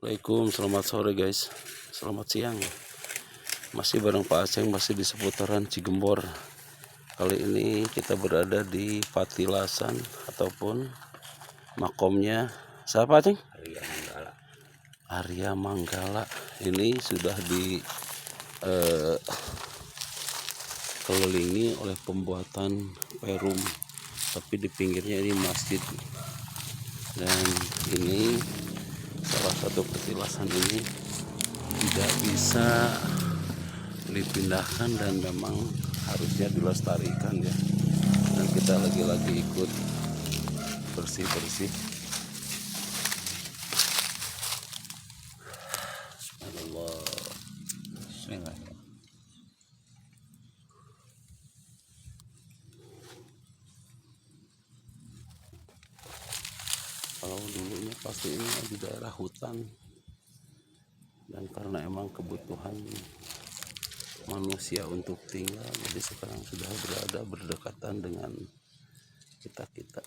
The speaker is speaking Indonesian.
Assalamualaikum, selamat sore guys. Selamat siang. Masih bareng Pak Aceng, masih di seputaran Cigembor. Kali ini kita berada di Patilasan ataupun makomnya siapa Aceng? Arya Manggala. Arya Manggala. Ini sudah di kelilingi oleh pembuatan perum, tapi di pinggirnya ini masjid. Dan ini salah satu petilasan ini tidak bisa dipindahkan dan memang harusnya dilestarikan ya. Dan kita lagi-lagi ikut bersih-bersih. Subhanallah. Bismillah. Kalau dulunya pasti ini di daerah hutan, dan karena emang kebutuhan manusia untuk tinggal, jadi sekarang sudah berada berdekatan dengan kita-kita.